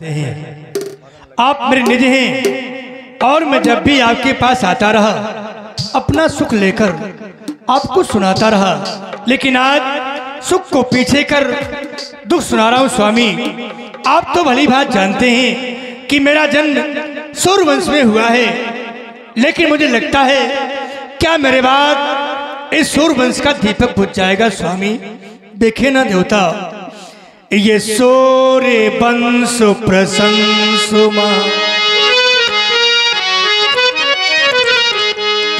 आप मेरे निज हैं और मैं जब भी आपके पास आता रहा अपना सुख लेकर आपको सुनाता रहा, लेकिन आज सुख को पीछे कर दुख सुना रहा हूं। स्वामी, आप तो भली बात जानते हैं कि मेरा जन्म सूर्यवंश में हुआ है, लेकिन मुझे लगता है क्या मेरे बाद इस सूर्यवंश का दीपक बुझ जाएगा। स्वामी देखे ना देवता, ये सूर्य वंश प्रशंसुमा,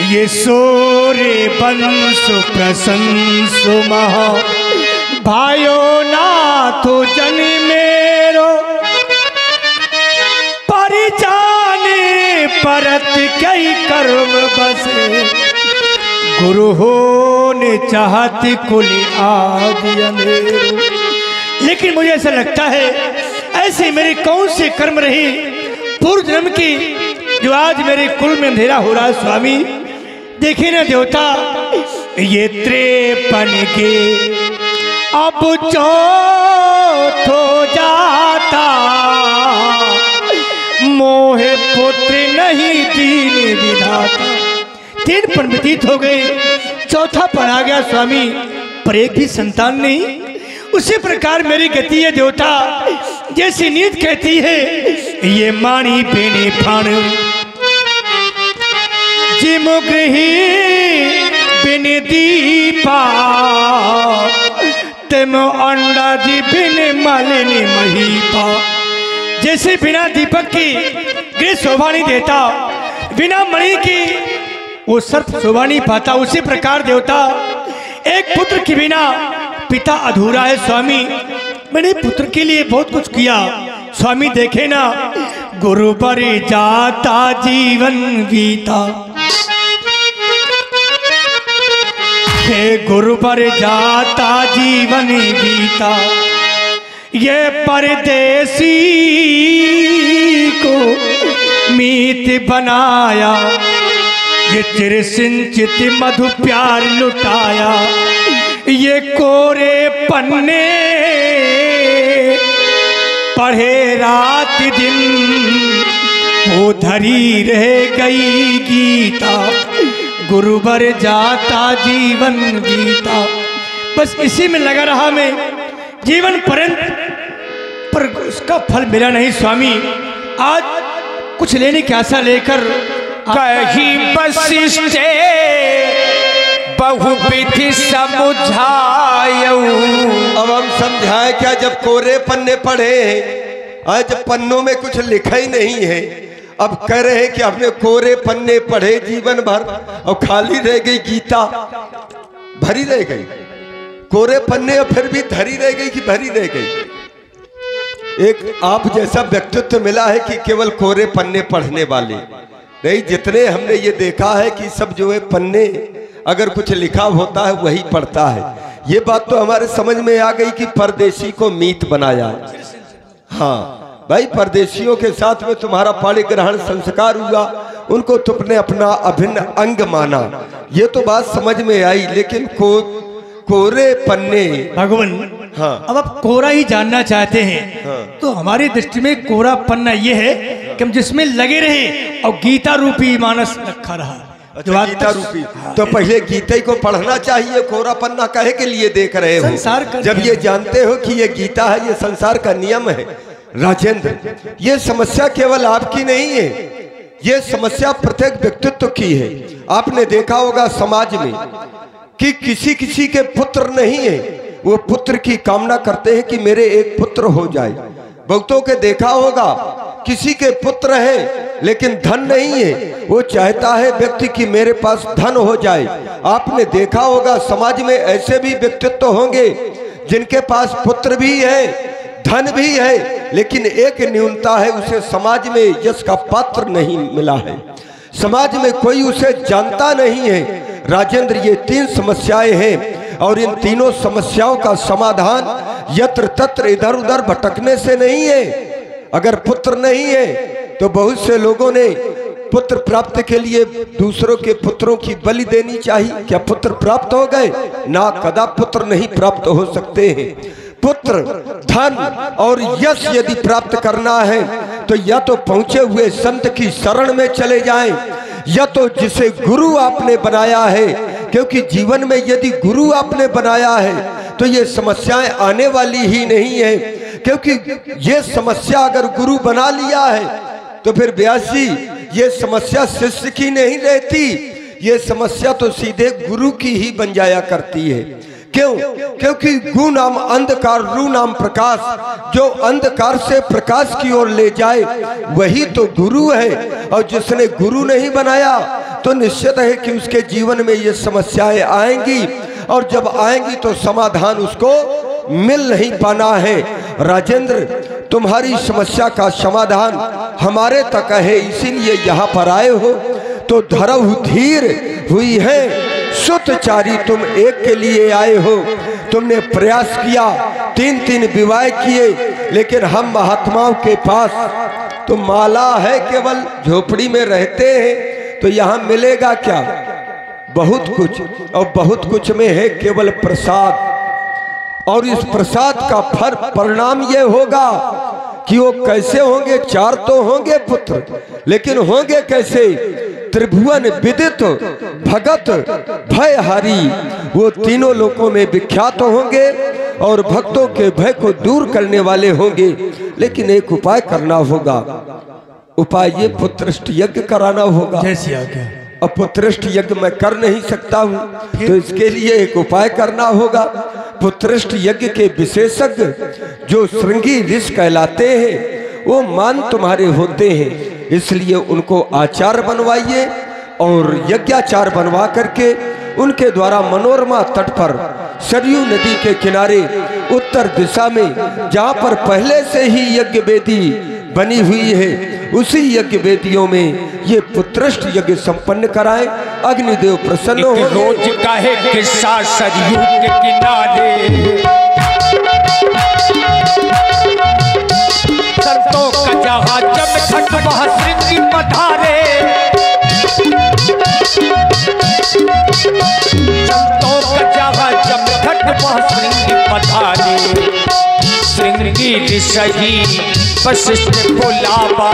ये सूर्य वंश प्रशंसुमा, भाइयों नाथो जन मेरो परिजाने परत कई कर्म बसे, गुरु होने चाहती कुल आदि अंधेरो। लेकिन मुझे ऐसा लगता है ऐसे मेरे कौन से कर्म रहे पूर्व जन्म की जो आज मेरे कुल में अंधेरा हो रहा है। स्वामी देखिए ना देवता, ये 53 के अब चौथ हो जाता, मोहे पुत्र नहीं दीन विधाता। 3 पन व्यतीत हो गए, चौथा पन आ गया स्वामी, पर एक भी संतान नहीं। उसी प्रकार मेरी गति है देवता, जैसी नींद कहती है ये मानी बेने फाण जिमुग्रही बिन दीपा, तेम अंडा जी बिन मालिनी महीपा। जैसे बिना दीपक की गृह शोभा नहीं देता, बिना मणि की वो सर्प शोभा नहीं पाता, उसी प्रकार देवता एक पुत्र के बिना पिता अधूरा है। स्वामी मैंने पुत्र के लिए बहुत कुछ किया। स्वामी देखे ना, गुरु पर जाता जीवन बीता, हे गुरु पर जाता जीवन बीता, ये परदेसी को मीत बनाया, ये चिरसिंचित मधु प्यार लुटाया, ये कोरे पन्ने पढ़े रात दिन, वो धरी रह गई गीता, गुरु बर जाता जीवन बीता। बस इसी में लगा रहा मैं जीवन पर्यंत, पर उसका फल मिला नहीं। स्वामी आज कुछ लेने की आशा लेकर कहीं वशिष्ठ बहुविधि समझायऊ। अब हम समझाए क्या, जब कोरे पन्ने पढ़े आज पन्नों में कुछ लिखा ही नहीं है। अब कह रहे हैं कि हमने कोरे पन्ने पढ़े जीवन भर और खाली रह गई गीता, भरी रह गई। कोरे पन्ने और फिर भी धरी रह गई कि भरी रह गई। एक आप जैसा व्यक्तित्व मिला है कि केवल कोरे पन्ने पढ़ने वाले नहीं, जितने हमने ये देखा है कि सब जो है पन्ने अगर कुछ लिखा होता है वही पढ़ता है। ये बात तो हमारे समझ में आ गई कि परदेशी को मीत बनाया। हाँ भाई, परदेशियों के साथ में तुम्हारा पाणी ग्रहण संस्कार हुआ, उनको तुमने अपना अभिन्न अंग माना, ये तो बात समझ में आई। लेकिन कोरे पन्ने भगवान, हाँ अब आप कोरा ही जानना चाहते हैं। हाँ। तो हमारी दृष्टि में कोरा पन्ना ये है कि हम जिसमें लगे रहे और गीता रूपी मानस रखा रहा। अच्छा, गीता रूपी। हाँ। तो पहले गीता को पढ़ना चाहिए, कोरा पन्ना काहे के लिए देख रहे हो? संसार का जब ये जानते हो कि ये गीता है, ये संसार का नियम है। राजेंद्र, ये समस्या केवल आपकी नहीं है, ये समस्या प्रत्येक व्यक्तित्व की है। आपने देखा होगा समाज में कि किसी किसी के पुत्र नहीं है, वो पुत्र की कामना करते हैं कि मेरे एक पुत्र हो जाए। बहुतों के देखा होगा किसी के पुत्र है लेकिन धन नहीं है, वो चाहता है व्यक्ति कि मेरे पास धन हो जाए। आपने देखा होगा समाज में ऐसे भी व्यक्तित्व होंगे जिनके पास पुत्र भी है, धन भी है, लेकिन एक न्यूनता है, उसे समाज में यश का पात्र नहीं मिला है, समाज में कोई उसे जानता नहीं है। राजेंद्र, ये 3 समस्याएं हैं और इन तीनों समस्याओं का समाधान यत्र तत्र इधर उधर भटकने से नहीं है। अगर पुत्र नहीं है तो बहुत से लोगों ने पुत्र प्राप्त के लिए दूसरों के पुत्रों की बलि देनी चाहिए। क्या पुत्र प्राप्त हो गए? ना, कदा पुत्र नहीं प्राप्त हो सकते हैं। पुत्र, धन और यश यदि प्राप्त करना है तो या तो पहुंचे हुए संत की शरण में चले जाएं, या तो जिसे गुरु आपने बनाया है, क्योंकि जीवन में यदि गुरु आपने बनाया है तो ये समस्याएं आने वाली ही नहीं है। क्योंकि ये समस्या अगर गुरु बना लिया है तो फिर व्यास जी ये समस्या शिष्य की नहीं रहती, ये समस्या तो सीधे गुरु की ही बन जाया करती है। क्यों? क्योंकि गु नाम अंधकार, रू नाम प्रकाश, जो अंधकार से प्रकाश की ओर ले जाए वही तो गुरु है। और जिसने गुरु नहीं बनाया तो निश्चित है कि उसके जीवन में ये समस्याएं आएंगी, और जब आएंगी तो समाधान उसको मिल नहीं पाना है। राजेंद्र, तुम्हारी समस्या का समाधान हमारे तक है, इसीलिए यहाँ पर आए हो। तो धरव धीर हुई है सुतचारी, तुम एक के लिए आए हो। तुमने प्रयास किया, 3 विवाह किए, लेकिन हम महात्माओं के पास तो माला है, केवल झोपड़ी में रहते हैं, तो यहाँ मिलेगा क्या? बहुत कुछ, और बहुत कुछ में है केवल प्रसाद। और इस प्रसाद का फल परिणाम ये होगा कि वो कैसे होंगे? 4 तो होंगे पुत्र, लेकिन होंगे कैसे? त्रिभुवन विदित भगत भयहारी, वो तीनों लोकों में विख्यात होंगे और भक्तों के भय को दूर करने वाले होंगे। लेकिन एक उपाय करना होगा। उपाय ये पुत्रष्ट यज्ञ कराना होगा। जैसी आज्ञा। अब पुत्रष्ट यज्ञ मैं कर नहीं सकता हूँ, तो इसके लिए एक उपाय करना होगा। पुत्रष्ट यज्ञ के विशेषज्ञ जो श्रृंगी ऋषि कहलाते हैं वो मान तुम्हारे होते हैं, इसलिए उनको आचार्य बनवाइए और यज्ञाचार बनवा करके उनके द्वारा मनोरमा तट पर सरयू नदी के किनारे उत्तर दिशा में, जहाँ पर पहले से ही यज्ञ वेदी बनी हुई है, उसी यज्ञ वेदियों में ये पुत्रष्ट यज्ञ संपन्न कराएं। अग्निदेव प्रसन्न हो। रोज का है किस्सा सरयू के किनारे, संतों का जहाँ जमघट वहाँ श्रृंगी पधारे, संतों का जहाँ जमघट वहाँ श्रृंगी पधारे। श्रृंगी ऋषि वशिष्ठ बुलावा,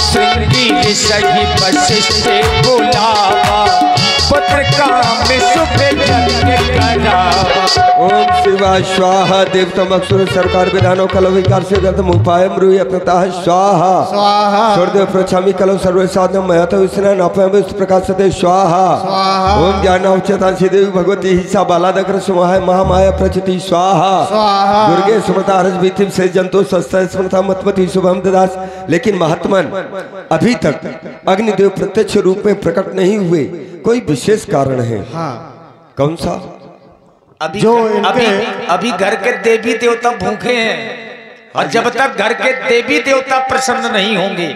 श्रृंगी ऋषि वशिष्ठ बुलावा, पुत्र काम शुभ यज्ञ करावा। ओम शिवाय स्वाहा। देवतम अक्षर सरकार विधानों कल विकार से गतम उपाय मृय प्रताह स्वाहा स्वाहा। स्वर्देव प्रछामी कल सर्व साधन महत विष्णु नापयम प्रकाश सदे स्वाहा स्वाहा। ओम ज्ञानावचेता श्रीदेवी भगवती हिस्सा बालादकर सुमहाय महामाया प्रचिति स्वाहा स्वाहा। दुर्गे सुमता हर्ष भीतिम से जंतु सस्ता स्मृता मतमति शुभम ददास। लेकिन महात्मन अभी तक अग्निदेव प्रत्यक्ष रूप में प्रकट नहीं हुए, कोई विशेष कारण है? हाँ। कौन सा? अभी जो अभी घर के देवी देवता भूखे हैं, और जब तक घर के देवी देवता प्रसन्न नहीं होंगे,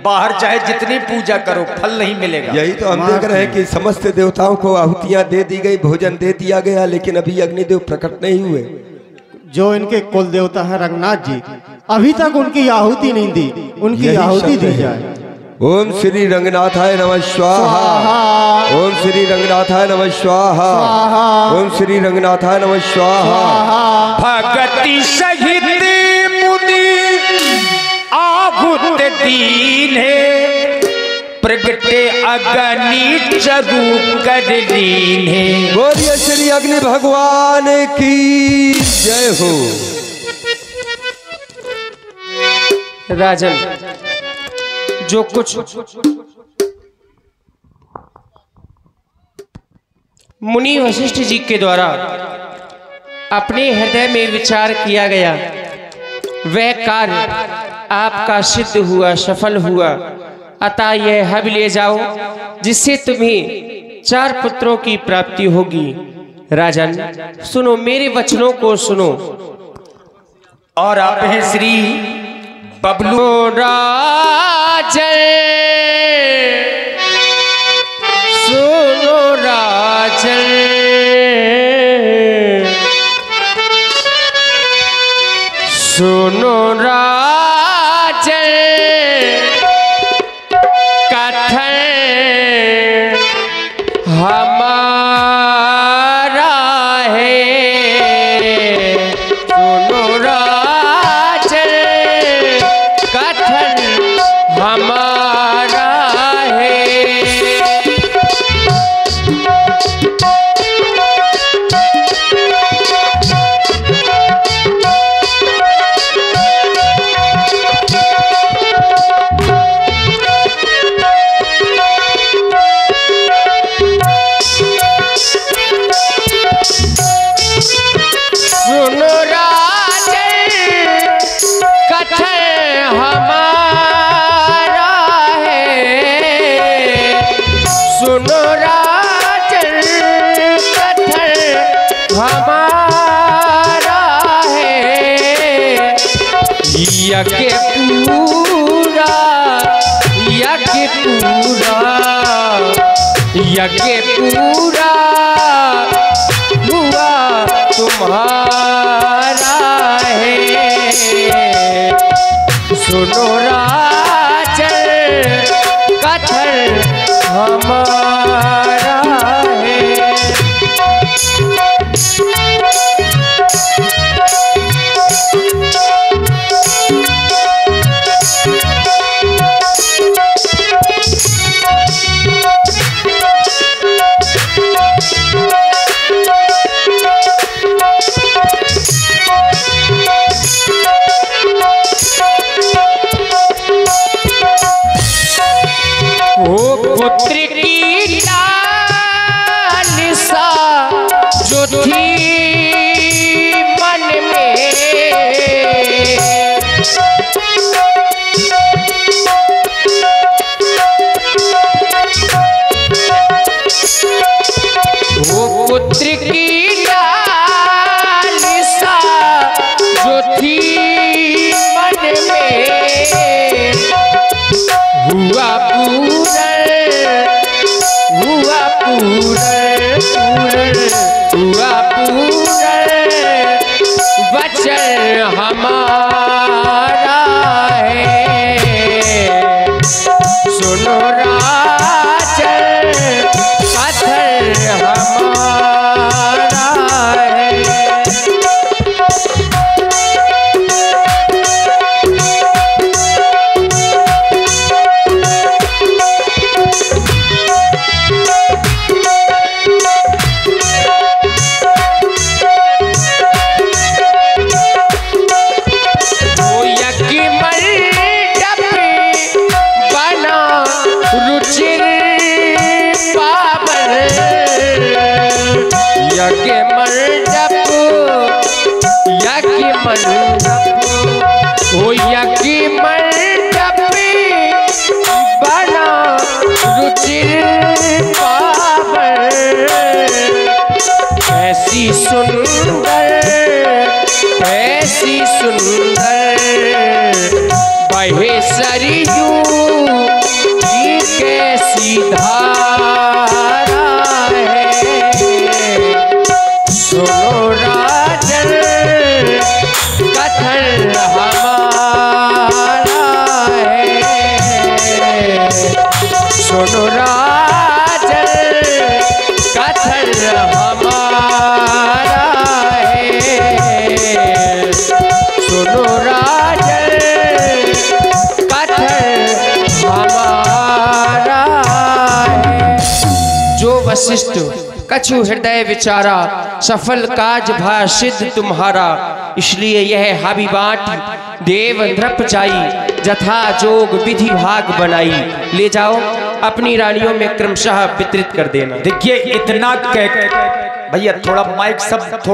बाहर चाहे जितनी पूजा करो फल नहीं मिलेगा। यही तो हम देख रहे हैं कि समस्त देवताओं को आहुतियां दे दी गई, भोजन दे दिया गया, लेकिन अभी अग्निदेव प्रकट नहीं हुए। जो इनके कुल देवता है रंगनाथ जी, अभी तक उनकी आहुति नहीं दी, उनकी आहुति दी जाए। ओम श्री रंगनाथाय नमः स्वाहा। ओम श्री रंगनाथाय नमः स्वाहा। ओम श्री रंगनाथाय नमः स्वाहा। भगति सहित मुनि आहुत दीने, प्रगटे अग्नि चरु कर लीने। बोलिए श्री अग्नि भगवान की जय हो। राजन, जो कुछ मुनि वशिष्ठ जी के द्वारा अपने हृदय में विचार किया गया, वह कार्य आपका सिद्ध हुआ, सफल हुआ। अतः यह हब ले जाओ, जिससे तुम्हें 4 पुत्रों की प्राप्ति होगी। राजन सुनो, मेरे वचनों को सुनो। और आप हैं श्री बबलू राजन, सुनो राजन, सुनो राजन, कथन हमारा है, सुनो यज्ञ पूरा यज्ञ पूरा यज्ञ पूरा हुआ तुम्हारा है। सुनो राजन कथन हमारा है। पुत्र की लालसा जो थी मन में, वो पुत्र की लालसा जो थी मन में हुआ पूरन हुआ पूरन हुआ पूरन वचन हमारा है। सुनो राजन कथन हमारा है। यज्ञ मंडप यज्ञ मंडप ओ यज्ञ मंडप बना रुचिर पावन। ऐसी सुंदर बहे सरयू की कैसी धारा है। सुनो राजन कथन हमारा है। सुनो राजन कथन हमारा है। सुनो राजन कथन हमारा है। जो वशिष्ठ कछु हृदय विचारा सफल काज भा सिद्ध तुम्हारा। इसलिए यह हाबी बाट देव नृप जाई जथा जोग विधि भाग बनाई। ले जाओ अपनी रानियों में क्रमशः वितरित कर देना। देखिए इतना कह भैया थोड़ा माइक सब थोड़ा